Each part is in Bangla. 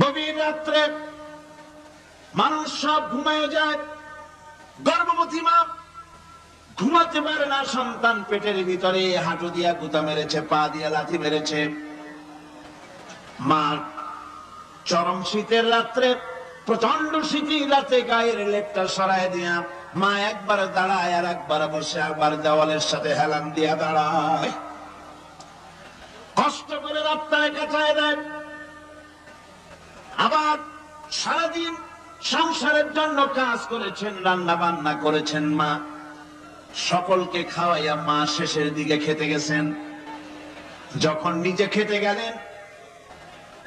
গভীর রাত্রে মানুষ সব ঘুমায় যায়, গর্ভবতী মা ঘুমাতে পারে না। সন্তান পেটের ভিতরে হাঁটু দিয়া গুতা মেরেছে, পা দিয়া লাথি মেরেছে। মা চরম শীতের রাত্রে, প্রচন্ড শীতের রাতে গায়ের লেপটা সরায় দিয়া মা একবার দাঁড়ায় আর একবার বসে, একবার দেওয়ালের সাথে হেলান দিয়া দাঁড়ায়। কষ্ট করে রাতটায় কাটায় দেয়। আবার সারাদিন সংসারের জন্য কাজ করেছেন, রান্না বান্না করেছেন মা, সকলকে খাওয়াইয়া মা শেষের দিকে খেতে গেছেন। যখন নিজে খেতে গেলেন,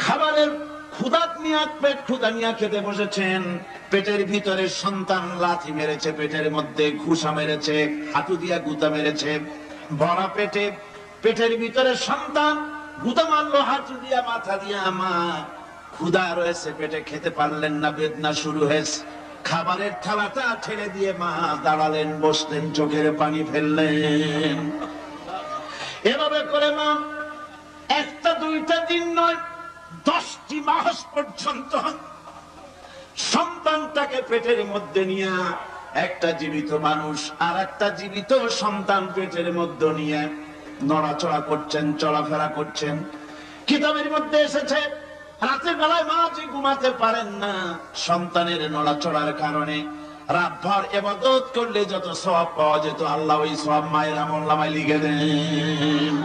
খাবারের ক্ষুধাত নিয়ে পেট ক্ষুধা নিয়ে খেতে বসেছেন, পেটের ভিতরে সন্তান লাথি মেরেছে, পেটের মধ্যে ঘুষা মেরেছে, হাঁটু দিয়া গুতা মেরেছে। ভরা পেটে পেটের ভিতরে সন্তান গুতা মারলো হাঁটু দিয়া, মাথা দিয়া। মা ক্ষুধা রয়েছে পেটে, খেতে পারলেন না, বেদনা শুরু হয়েছে। খাবারের থালাটা ঠেলে দিয়ে মা দাঁড়ালেন, বসলেন, চোখের পানি ফেললেন। এভাবে করে মা একটা দুইটা দিন নয়, 10টি মাস পর্যন্ত সন্তানটাকে পেটের মধ্যে নিয়ে, একটা জীবিত মানুষ আর একটা জীবিত সন্তান পেটের মধ্যে নিয়ে নড়াচড়া করছেন, চলাফেরা করছেন। কিতাবের মধ্যে এসেছে রাতের বেলায় মা যে ঘুমাতে পারেন না সন্তানের নড়াচড়ার কারণে। রাতভর ইবাদত করলে যত সওয়াব পাওয়া যেত, আল্লাহ ওই সওয়াব মায়ের আমলনামায় লিখে দেন।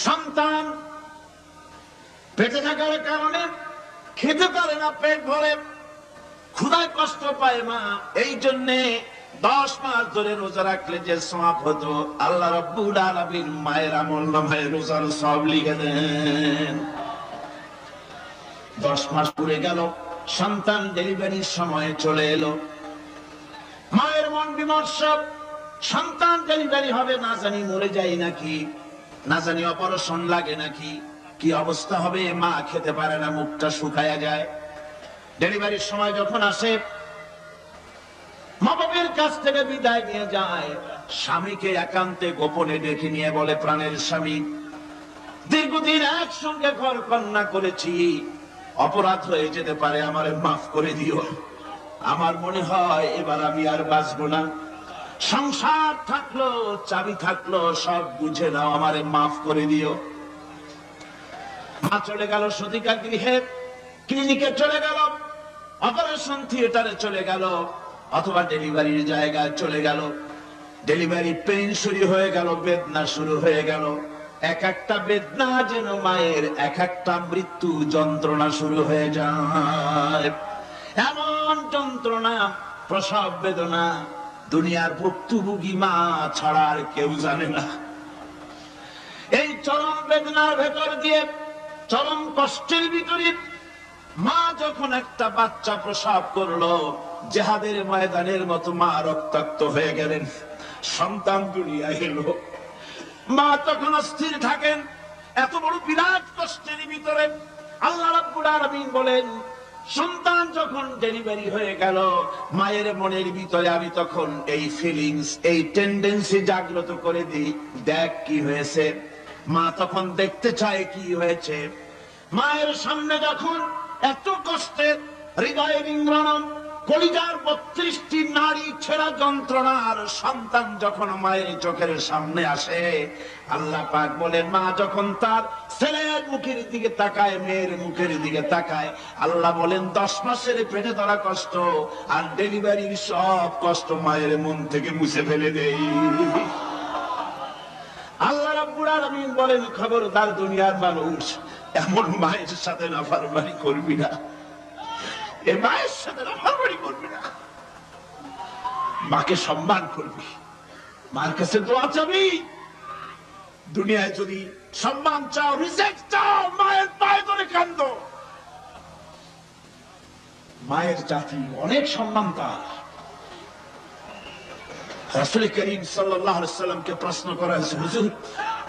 সন্তান পেটে থাকার কারণে খেতে পারে না, পেট ভরে ক্ষুধায় কষ্ট পায় মা। এই জন্যে 10 মাস ধরে রোজা রাখলে যে সওয়াব হতো, আল্লাহ রাব্বুল আলামিন মায়ের আমলনামায় রোজার সওয়াব লিখে দেন। 10 মাস পুরে গেল, সন্তান ডেলিভারির সময় চলে এলো। মায়ের মন বিমর্ষ, সন্তান ডেলিভারি হবে, না জানি মরে যায় নাকি, না জানি অপারেশন লাগে নাকি, কি অবস্থা হবে। মা খেতে পারে না, মুখটা শুকায়া যায়। ডেলিভারির সময় যখন আসে, মা বাবার কাছ থেকে বিদায় নিয়ে যায়, স্বামীকে একান্তে গোপনে ডেকে নিয়ে বলে, প্রাণের স্বামী, দীর্ঘদিন একসঙ্গে ঘর কন্যা করেছি, অপরাধ হয়ে যেতে পারে, আমারে মাফ করে দিও। আমার মনে হয় এবার আমি আর বাঁচবো না। সংসার থাকলো, চাবি থাকলো, সব বুঝে নাও, আমারে মাফ করে দিও। মা চলে গেল সতিকা গৃহে, ক্লিনিকে চলে গেল, অপারেশন থিয়েটারে চলে গেল, অথবা ডেলিভারির জায়গায় চলে গেল। ডেলিভারি পেইন শুরু হয়ে গেল, বেদনা শুরু হয়ে গেল। এক একটা বেদনা যেন মায়ের এক একটা মৃত্যু যন্ত্রণা শুরু হয়ে যায়। এমন যন্ত্রণা, প্রসব বেদনা দুনিয়ার ভুক্তভোগী মা ছাড়া আর কেউ জানে না। এই চরম বেদনার ভেতর দিয়ে, চরম কষ্টের ভিতরে মা যখন একটা বাচ্চা প্রসব করলো, জিহাদের ময়দানের মতো মা রক্তাক্ত হয়ে গেলেন, সন্তান দুনিয়ায় এলো। মা তখন অস্থির থাকেন। এত বড় বিরাট কষ্টের ভিতরে আল্লাহ রাব্বুল আলামিন বলেন, সন্তান যখন ডেলিভারি হয়ে গেল, মায়ের মনের ভিতরে আমি তখন এই ফিলিংস, এই টেন্ডেন্সি জাগ্রত করে দিই, দেখ কি হয়েছে। মা তখন দেখতে চায় কি হয়েছে। মায়ের সামনে যখন এত কষ্টের, হৃদয়ের ইন্দ্রণম, কলিজার 32টি নাড়ি ছেঁড়া যন্ত্রণার সন্তান যখন মায়ের চোখের সামনে আসে, আল্লাহ পাক বলেন, মা যখন তার ছেলের মুখের দিকে তাকায়, মেয়ের মুখের দিকে তাকায়, আল্লাহ বলেন 10 মাসের পেটে ধরা কষ্ট আর ডেলিভারির সব কষ্ট মায়ের মন থেকে মুছে ফেলে দেই। আল্লাহ রাব্বুল আলামিন বলেন, খবরদার দুনিয়ার মানুষ, এমন মায়ের সাথে নাফরমানি করবি না, এ মায়ের সাথে নাফরমানি করবি না, মাকে সম্মান করবি, মার কাছে দোয়া চাবি। দুনিয়ায় যদি সম্মান চাও, রিজেক্ট চাও, মায়ের পায়ে ধরে কাঁদো। মায়ের জাতি অনেক সম্মান তার। রাসূল করিম সাল্লাল্লাহু আলাইহি ওয়াসাল্লামকে প্রশ্ন করা হয়েছে, হুজুর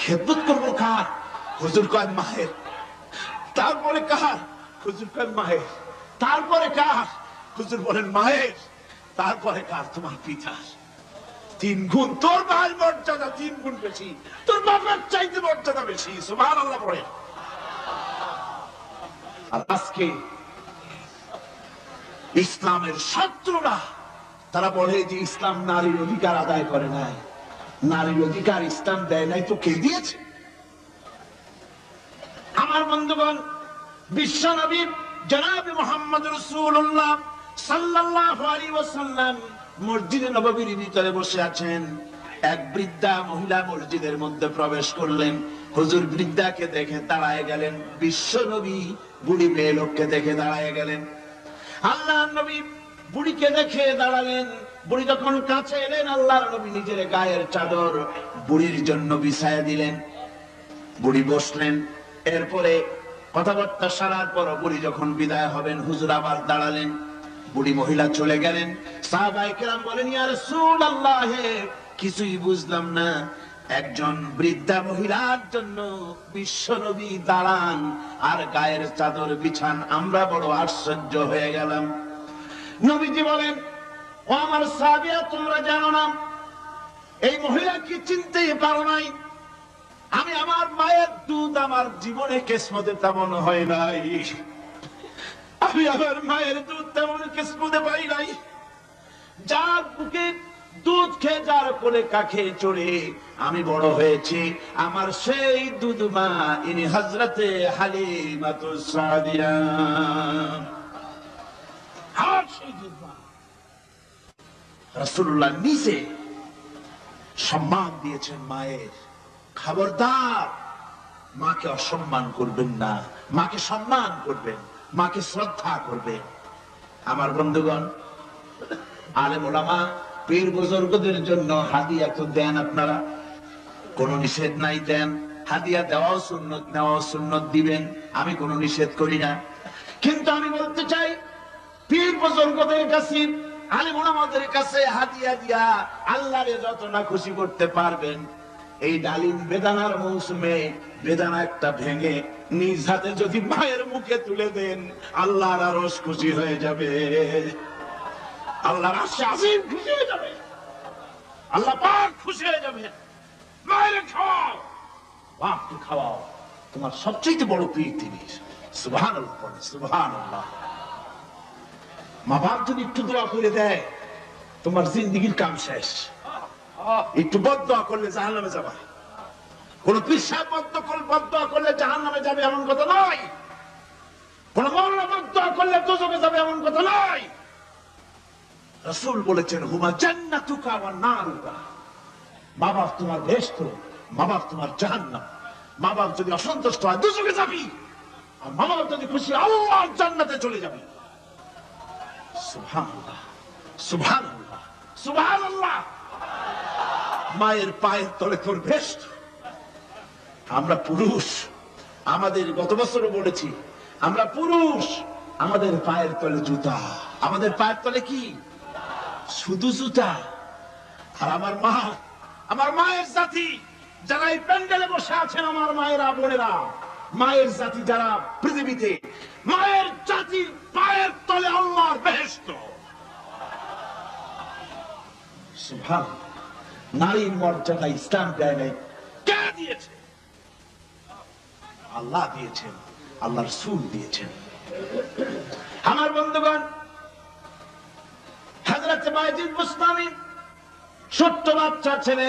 খেদমত করবো কার? হুজুর কয় মায়ের। তারপরে কার? হুজুর কয় মায়ের। তারপরে কার? হুজুর বলেন মায়ের। তারপরে কার? তোমার পিতার। 3 গুণ। তোর মায়ের মর্যাদা 3 গুণ বেশি, তোর বাবার চাইতে মর্যাদা বেশি। সুবহানাল্লাহ পড়ে। আর আজকে ইসলামের শত্রুরা তারা বলে যে ইসলাম নারীর অধিকার আদায় করে নাই। নারীর অধিকার ইসলাম দেয় নাই তো কে দিয়েছে? আমার বন্ধুগণ, বিশ্ব নবী জনাব মুহাম্মদ রাসূলুল্লাহ সাল্লাল্লাহু আলাইহি ওয়াসাল্লাম মসজিদে নববীর ভিতরে বসে আছেন। এক বৃদ্ধা মহিলা মসজিদের মধ্যে প্রবেশ করলেন। হুজুর বৃদ্ধাকে দেখে দাঁড়ায় গেলেন। বিশ্ব নবী বুড়ি মেয়ে লোককে দেখে দাঁড়ায় গেলেন। আল্লাহর নবী বুড়িকে দেখে দাঁড়ালেন। বুড়ি যখন কাছে এলেন, আল্লাহর নবী নিজের গায়ের চাদর বুড়ির জন্য বিছায়া দিলেন। বুড়ি বসলেন। এরপরে কথাবার্তা সারার পর বুড়ি যখন বিদায় হবেন, হুজুর আবার দাঁড়ালেন। বুড়ি মহিলা চলে গেলেন। সাহাবায়ে কেরাম বলেন, ইয়া রাসূলুল্লাহ, কিছুই বুঝলাম না, একজন বৃদ্ধা মহিলার জন্য বিশ্ব নবী দাঁড়ান আর গায়ের চাদর বিছান, আমরা বড় আশ্চর্য হয়ে গেলাম। নবীজি বলেন, ও আমার সাহাবীরা, তোমরা জানো না এই মহিলা কি চিনতেই পারো নাই? আমি আমার মায়ের দুধ আমার জীবনে কিসমতে তেমন হয় নাই। আমি আমার মায়ের দুধ তেমন কিসমতে পাই নাই। যার বুকে দুধ খেয়ে, যার কোলে কাখে চড়ে আমি বড় হয়েছি, আমার সেই দুধ মা ইনি হযরতে হালিমাতুস সাদিয়া। আর সেই দুধ মা রাসূলুল্লাহ নিজে সম্মান দিয়েছেন মায়ের। খবরদার, মাকে অসম্মান করবেন না, মাকে সম্মান করবেন, মাকে শ্রদ্ধা করবেন। আমার বন্ধুগণ, আলেম ওলামা পীর বুজুর্গদের জন্য হাদিয়া তো দেন আপনারা, কোনো নিষেধ নাই, দেন। হাদিয়া দেওয়াও সুন্নত, নেওয়াও সুন্নত, দিবেন, আমি কোনো নিষেধ করি না। কিন্তু আমি বলতে চাই, পীর বুজুর্গদের কাছে, আলেম ওলামাদের কাছে হাদিয়া দিয়া আল্লাহরে যত না খুশি করতে পারবেন, এই ডালিম বেদানার মৌসুমে বেদানা একটা ভেঙে নিজ হাতে যদি মায়ের মুখে তুলে দেন, আল্লাহর আরশ খুশি হয়ে যাবে, আল্লাহর আরশ আজিম খুশি হয়ে যাবে, আল্লাহ পাক খুশি হয়ে যাবে। মায়ের খাওয়াও, বাপকে খাওয়াও, তোমার সবচেয়ে বড় পীর তিনি। সুবহানাল্লাহ, সুবহানাল্লাহ। মা বাপ যদি একটু দোয়া করে দেয়, তোমার জিন্দেগীর কাম শেষ। একটু বদদোয়া করলে জাহান্নামে যাবে। কোন পীর সাহেব বদদোয়া করলে জাহান্নামে যাবে এমন কথা নয়। কোন মাওলানা বদদোয়া করলে দোজখে যাবে এমন কথা নয়। রাসূল বলেছেন, হুমা জান্নাতুকা ওয়া নারুকা। মা বাপ তোমার বেহেশত, মা বাপ তোমার জাহান্নাম। মা বাপ যদি অসন্তুষ্ট হয়, দোজখে যাবি, আর মা বাপ যদি খুশি, আল্লাহর জান্নাতে চলে যাবি। সুবহানাল্লাহ, সুবহানাল্লাহ, সুবহানাল্লাহ। মায়ের পায়ের তলে তোর বেহেশত। আমরা পুরুষ, আমাদের গত বছরও বলেছি, আমরা পুরুষ, আমাদের পায়ের তলে জুতা। আমাদের পায়ের তলে কি? শুধু জুতা। আর আমার মা, আমার মায়ের জাতি যারা এই প্যান্ডেলে বসে আছেন, আমার মায়ের বোনেরা, মায়ের জাতি যারা পৃথিবীতে, মায়ের জাতির পায়ের তলে আল্লাহর বেহেশত। সুবহানাল্লাহ। নারীর মর্যাদা ইসলাম দেয় নাই, কে দিয়েছে? আল্লাহ দিয়েছেন, আল্লাহর রাসূল দিয়েছেন। আমার বন্ধুগণ, হযরত বায়জিদ বুস্তামি, ছোট্ট বাচ্চা ছেলে,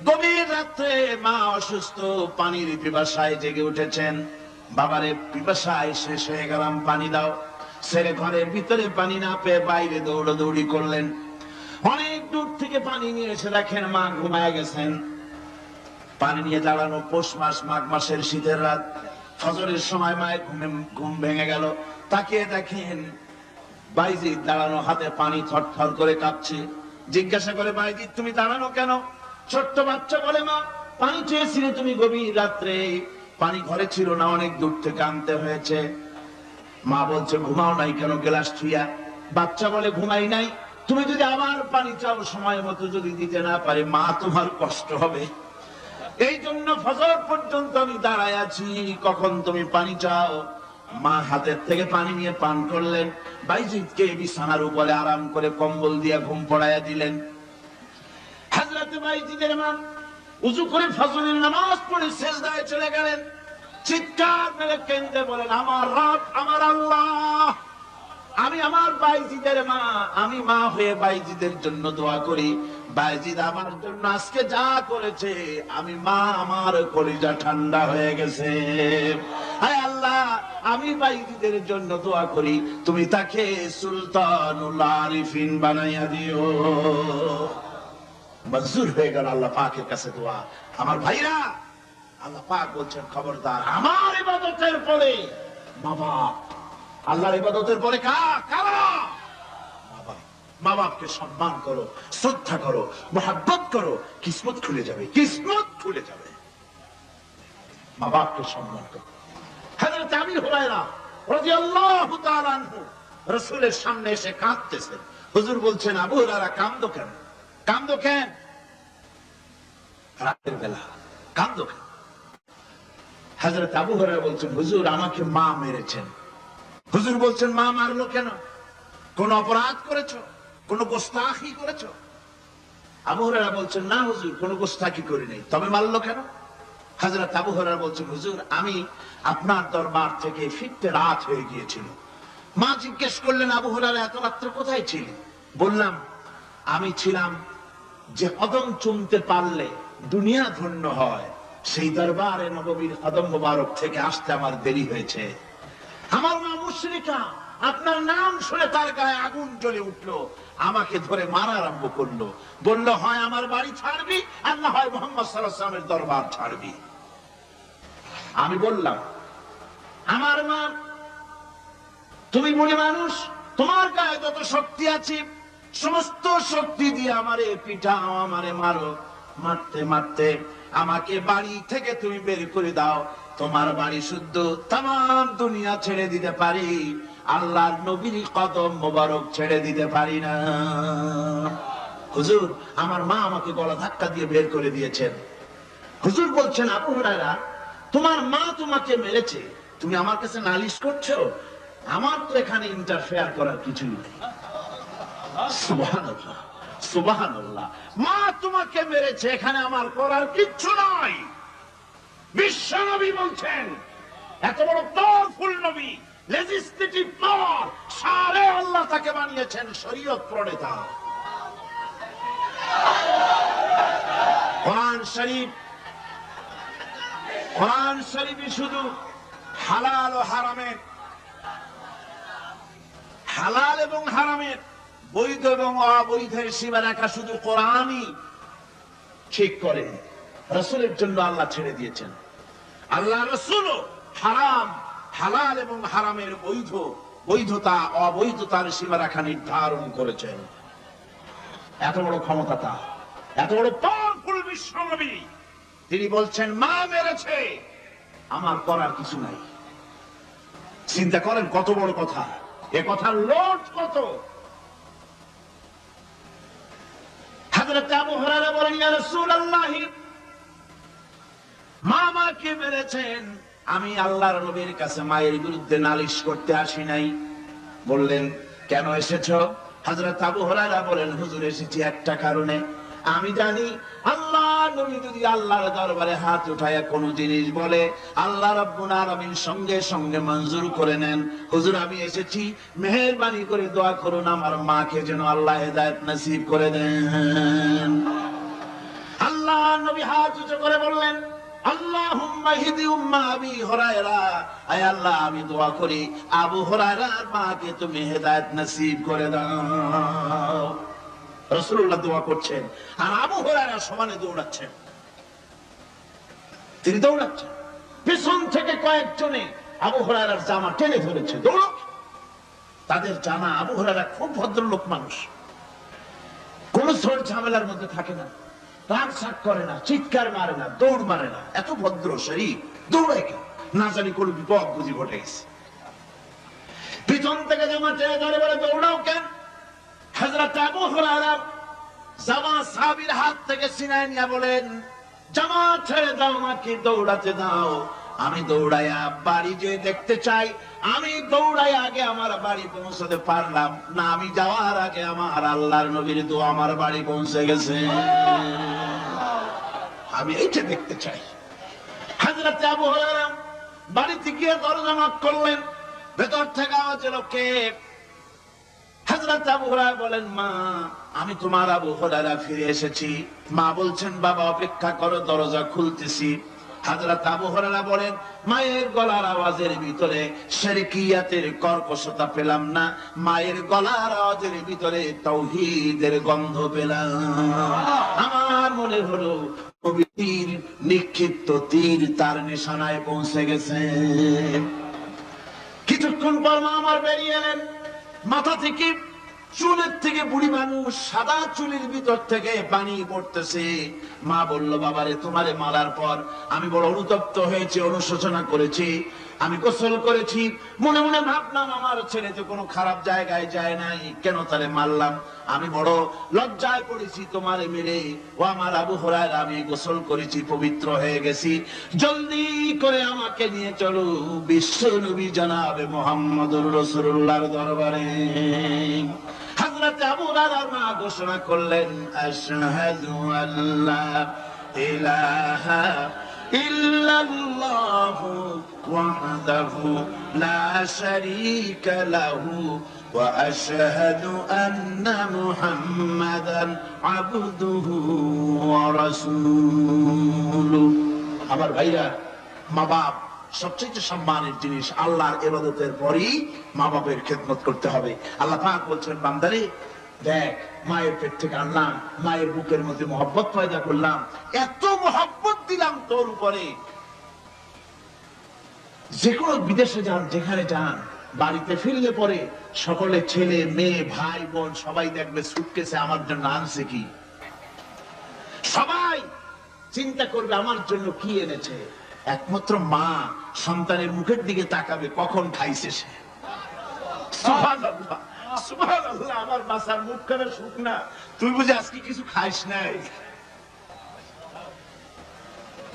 গভীর রাত্রে মা অসুস্থ, পানির পিপাসায় জেগে উঠেছেন। বাবারে, পিপাসায় শেষ হয়ে গেলাম, পানি দাও। ছেলে ঘরের ভিতরে পানি না পেয়ে বাইরে দৌড়াদৌড়ি করলেন। অনেক দূর থেকে পানি নিয়ে এসে দেখেন মা ঘুমায় গেছেন। পানি নিয়ে দাঁড়ানো, পৌষ মাস, মাঘ মাসের শীতের রাত, ফজরের সময় মায়ের ঘুম ভেঙে গেল। তাকিয়ে দেখেন বাইজিদ দাঁড়ানো, হাতে পানি থরথর করে কাঁপছে। জিজ্ঞাসা করে, বাইজিদ তুমি দাঁড়ানো কেন? ছোট্ট বাচ্চা বলে, মা পানি চেয়েছিলে তুমি গভীর রাত্রে, পানি ঘরে ছিল না, অনেক দূর থেকে আনতে হয়েছে। মা বলছে, ঘুমাও নাই কেন গ্লাস ছুঁয়া? বাচ্চা বলে, ঘুমাই নাই, তুমি যদি আবার পানি চাও, সময় মতো যদি দিতে না পারে, মা তোমার কষ্ট হবে। এই জন্য ফজর পর্যন্ত আমি দাঁড়ায় আছি, কখন তুমি পানি চাও। মা হাতের থেকে পানি নিয়ে পান করলেন। বাইজিদকে বিছানার উপরে আরাম করে কম্বল দিয়ে ঘুম পড়াইয়া দিলেন। হযরত বাইজিদের মা উযু করে ফজরের নামাজ পড়ে সিজদায় চলে গেলেন। চিৎকার মেরে কেন্দ্রে বলেন, আমার রব, আমার আল্লাহ, আমি আমার বাইজিদের মা, আমি মা হয়ে বাইজিদের জন্য দোয়া করি। বাইজিদ আমার জন্য আজকে যা করেছে, আমি মা, আমার কলিজা ঠান্ডা হয়ে গেছে। হায় আল্লাহ, আমি বাইজিদের জন্য দোয়া করি, তুমি তাকে সুলতানুল আরিফিন বানাইয়া দিও। মঞ্জুর হয়ে গেল আল্লাহ পাকের কাছে দোয়া। আমার ভাইরা, আল্লাহ পাক বলছেন, খবরদার আমার ইবাদতের পরে মা বাপ, আল্লাহর ইবাদতের পরে কারা? মা বাপকে সম্মান করো, শ্রদ্ধা করো, মহব্বত করো, কিসমত খুলে যাবে, কিসমত খুলে যাবে। মা বাপকে সম্মান করো। হযরত আবু হুরায়রা রাদিয়াল্লাহু তাআলা আনহু রাসূলের সামনে এসে কাঁদতেছেন। হুজুর বলছেন, আবু হুরায়রা কাঁদো কেন? কাঁদো কেন? রাতের বেলা কাঁদো কেন? হযরত আবু হুরায়রা বলছেন, হুজুর আমাকে মা মেরেছেন। হুজুর বলছেন, মা মারলো কেন? কোন অপরাধ করেছো? কোন গোস্তাখি করেছো? আবু হুরায়রা বলছেন, না হুজুর, কোন গোস্তাখি করি নাই। তবে মারলো কেন? হযরত আবু হুরায়রা বলছেন, হুজুর আমি আপনার দরবার থেকে ফিরতে রাত হয়ে গিয়েছিল। মা জিজ্ঞেস করলেন, আবু হুরায়রা এত রাত্রে কোথায় ছিলেন? বললাম, আমি ছিলাম যে কদম চুমতে পারলে দুনিয়া ধন্য হয়, সেই দরবারে নববীর কদম মোবারক থেকে আসতে আমার দেরি হয়েছে। আমার মা মুশরিকা, আপনার নাম শুনে তার গায়ে আগুন জ্বলে উঠলো, আমাকে ধরে মারা আরম্ভ করলো। বলল, হয় আমার বাড়ি ছাড়বি, আর না হয় মুহাম্মদ সাল্লাল্লাহু আলাইহি ওয়াসাল্লামের দরবার ছাড়বি। আমি বললাম, আমার মা, তুমি বুড়ি মানুষ, তোমার গায়ে যত শক্তি আছে সমস্ত শক্তি দিয়ে আমারে পিটাও, আমারে মারো। মারতে মারতে আমাকে বাড়ি থেকে তুমি বের করে দাও। তোমার বাড়ি শুদ্ধ, তাম দুনিয়া ছেড়ে দিতে পারি, আল্লাহর নবীর কদম মোবারক ছেড়ে দিতে পারি না। হুজুর, আমার মা আমাকে গলা ধাক্কা দিয়ে বের করে দিয়েছেন। হুজুর বলছেন, আবু হুরায়রা, তোমার মা তোমাকে মেরেছে, তুমি আমার কাছে নালিশ করছো? আমার তো এখানে ইন্টারফেয়ার করার কিছুই নেই। সুবহানাল্লাহ, সুবহানাল্লাহ। মা তোমাকে মেরেছে, এখানে আমার করার কিচ্ছু নাই। বিশ্ব নবী বলছেন, এত বড় পাওয়ারফুল নবী, লেজিসলেটিভ পাওয়ার, সারে আল্লাহ তাকে বানিয়েছেন শরীয়ত প্রণেতা। কোরআন শরীফ, কোরআন শরীফে শুধু হালাল ও হারামের, হালাল এবং হারামের, বৈধ এবং অবৈধের সীমারেখা শুধু কোরআনই ঠিক করে। রাসূলের জন্য আল্লাহ ছেড়ে দিয়েছেন। আল্লাহ রাসূলও হারাম, হালাল এবং হারামের বৈধ, বৈধতা অবৈধতার সীমারেখা নির্ধারণ করেছেন। এত বড় ক্ষমতা তার, এত বড় পাওয়ারফুল বিশ্ব নবী, তিনি বলছেন, মা মেরেছে, আমার করার কিছু নাই। চিন্তা করেন কত বড় কথা, এ কথার লোড কত। হযরত আবু হুরায়রা বলেন, ইয়া রাসূলুল্লাহ, মা আমাকে মেরেছেন, আমি আল্লাহর নবীর কাছে মায়ের বিরুদ্ধে নালিশ করতে আসি নাই। বললেন, কেন এসেছো? হযরত আবু হুরায়রা বলেন, হুজুর এসেছি একটা কারণে। আমি জানি আল্লাহ নবী যদি আল্লাহর দরবারে হাত উঠায় কোন জিনিস বলে, আল্লাহ রাব্বুল আলামিন সঙ্গে সঙ্গে মঞ্জুর করে নেন। হুজুর আমি এসেছি, মেহেরবানি করে দোয়া করুন আমার মাকে যেন আল্লাহ হেদায়েত নসিব করে দেন। আল্লাহ নবী হাত উঁচু করে বললেন, আল্লাহুম্মা হিদি উম্মা আবি হুরায়রা, আয় আল্লাহ আমি দোয়া করি আবু হুরায়রার মাকে তুমি হেদায়েত নসিব করে দাও। রাসূলুল্লাহ দোয়া করছেন আর আবু হুরায়রা সমানে দৌড়াচ্ছেন। তিনি দৌড়াচ্ছেন, পেছন থেকে কয়েকজনে আবু হুরায়রার জামা টেনে ধরেছে, দৌড়ো। তাদের জানা আবু হুরায়রা খুব ভদ্রলোক মানুষ, কোন ঝড় ঝামেলার মধ্যে থাকে না, রাগ সাগ করে না, চিৎকার মারে না, দৌড় মারে না, এত ভদ্র শরীর, দৌড়ায় কেন? না জানি কোন বিপদ বুঝি ঘটে গেছে। পিছন থেকে জামা টেনে ধরে বলে, দৌড়াও কেন? হযরত আবু হুরায়রা জামা সাহাবীর হাত থেকে ছিনায় নিয়ে বলেন, জামা ছেড়ে দাও, আমাকে দৌড়াতে দাও। আমি দৌড়াইয়া বাড়ি যে দেখতে চাই, আমি দৌড়াই আগে আমার বাড়ি পৌঁছতে পারলাম না, আমি যাওয়ার আগে আমার আল্লাহর নবীর দোয়া আমার বাড়ি পৌঁছে গেছে, আমি এইটা দেখতে চাই। হযরত আবু হুরায়রা বাড়িতে গিয়ে দরজা নক করলেন, ভেতর থেকে আওয়াজ এলো, কে? হযরত আবু হুরায়রা বলেন, মা, আমি তোমার আবু হুরায়রা ফিরে এসেছি। মা বলছেন, বাবা অপেক্ষা করো, দরজা খুলতেছি। হযরত আবু হুরায়রা বলেন, মায়ের গলার আওয়াজের ভিতরে শিরকিয়াতের কর্কশতা পেলাম না, মায়ের গলার আওয়াজের ভিতরে তাওহীদের গন্ধ পেলাম। আমার মনে হলো তীর নিক্ষিপ্ত তীর তার নিশানায় পৌঁছে গেছে। কিছুক্ষণ পর মা আমার বেরিয়ে এলেন, মাথা থেকে চুলের থেকে বুড়ি মানুষ, সাদা চুলের ভিতর থেকে পানি পড়তেছে। মা বলল, বাবারে, তোমারে মারার পর আমি বড় অনুতপ্ত হয়েছি, অনুশোচনা করেছি, আমি গোসল করেছি, মনে মনে ভাবলাম আমার ছেলে তো কোনো খারাপ জায়গায় যায় নাই, কেন তারে মারলাম? আমি বড় লজ্জায় পড়েছি তোমারে মেরে। ও আমার আবু হুরায়রা, আমি গোসল করেছি, পবিত্র হয়ে গেছি, জলদি করে আমাকে নিয়ে চলো বিশ্ব নবী জনাবে মুহাম্মদুর রাসূলুল্লাহর দরবারে। হযরত আবু হুরায়রার মা ঘোষণা করলেন, আশহাদু আল্লা ইলাহা ইল্লাল্লাহু ওয়াহদাহু লা শারীকা লাহু ওয়া আশহাদু আন্না মুহাম্মাদান আবদুহু ওয়া রাসূলুহু। আমার ভাইরা, মা বাপ সবচেয়ে সম্মানের জিনিস। আল্লাহর ইবাদতের পরই মা বাপের খেদমত করতে হবে। আল্লাহ পাক বলছেন, বান্দারে দেখ, মায়ের পেট থেকে আনলাম, মায়ের বুকের মধ্যে মহব্বত পয়দা করলাম, এত মহব্বত দিলাম তোর উপরে, যে কোনো বিদেশে যান, যেখানে যান, বাড়িতে ফিরলে পরে সকলে ছেলে মেয়ে ভাই বোন সবাই দেখবে সুটকেসে আমার জন্য আনছে কি। সবাই চিন্তা করবে আমার জন্য কি এনেছে। একমাত্র মা সন্তানের মুখের দিকে তাকাবে, কখন খাইছে সে। সুবহানাল্লাহ, সুবহানাল্লাহ, আমার বাসার মুখখানা শুকনা, তুই বুঝি আজকে কিছু খাইস নাই।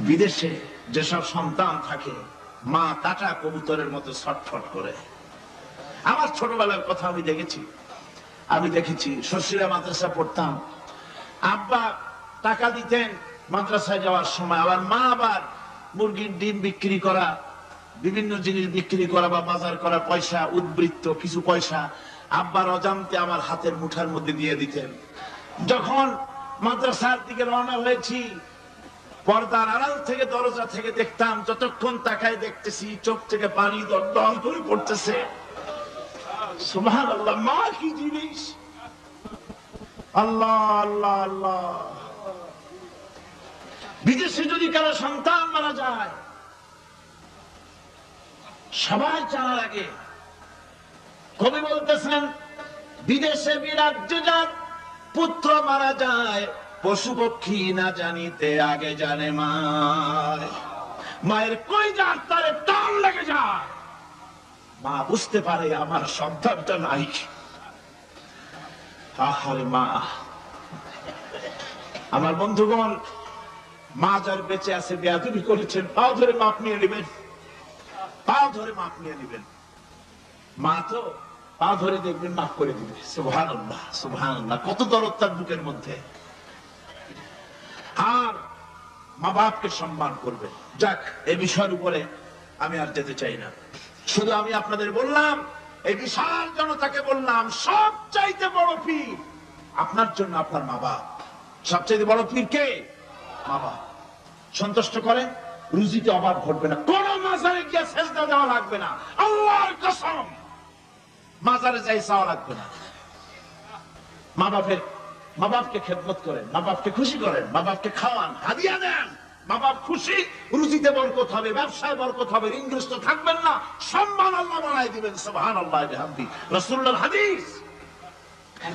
বিদেশে যেসব সন্তান থাকে, মা কাটা কবুতরের মতো ছটফট করে। আমার ছোটবেলার কথা আমি দেখেছি, শশীরা মাদ্রাসা পড়তাম, আব্বা টাকা দিতেন মাদ্রাসায় যাওয়ার সময়, আবার মা আবার মুরগির ডিম বিক্রি করা, বিভিন্ন জিনিস বিক্রি করা বা বাজার করা পয়সা, উদ্বৃত্ত কিছু পয়সা আব্বার অজান্তে আমার হাতের মুঠার মধ্যে দিয়ে দিতেন। যখন মাদ্রাসার দিকে রওনা হয়েছি, পর্দার আড়াল থেকে দরজা থেকে দেখতাম, যতক্ষণ তাকায় দেখতেছি চোখ থেকে পানি দরদর করে পড়তেছে। সুবহানাল্লাহ, মা কি জিনিস! আল্লাহ আল্লাহ আল্লাহ। বিদেশে যদি কারো সন্তান মারা যায়, সবাই জানার আগে কবি বলতেছেন, বিদেশে বিরাজ্যে যার পুত্র মারা যায়, পশু পক্ষী না জানিতে আগে জানে মায়। মায়ের কই যার তারে টান লেগে যায়, মা বুঝতে পারে আমার সন্তানটা নাই। আহারে মা! আমার বন্ধুগণ, মা যার বেঁচে আছে বেয়াদবি করেছেন, পাও ধরে মাপ নিয়ে নেবেন, পাও ধরে মাপ নিয়ে নেবেন। মা তো পা ধরে দেখবেন মাফ করে দিবে। সুবহানাল্লাহ, সুবহানাল্লাহ, কত দরদ তার বুকের মধ্যে। আর মা বাপকে সম্মান করবে। যাক, এই বিষয়ের উপরে আমি আর যেতে চাই না, শুধু আমি আপনাদের বললাম, এই বিশাল জনতাকে বললাম, সবচাইতে বড় পীর আপনার জন্য আপনার মা বাপ। সবচাইতে বড় পীর কে? মা বাপ। সন্তুষ্ট করেন, রুজিতে অভাব ঘটবে না, কোন মাজারে গিয়ে সেজদা দেওয়া লাগবে না, আল্লাহর কসম মাজারে যাই চাওয়া লাগবে না। মা বাপকে খেদমত করেন, মা বাপকে খুশি করেন, মা বাপকে খাওয়ান, হাদিয়া দেন, মা বাপ খুশি, রুজিতে বরকত হবে, ব্যবসায় বরকত হবে, ঋণগ্রস্ত থাকবেন না, সম্মান আল্লাহ বানাই দিবেন। সুবহানাল্লাহ, বিহামদি, রাসূলুল্লাহর হাদিস।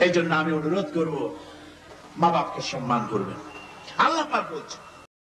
এই জন্য আমি অনুরোধ করব, মা বাপকে সম্মান করবেন। আল্লাহ পাক বলছেন,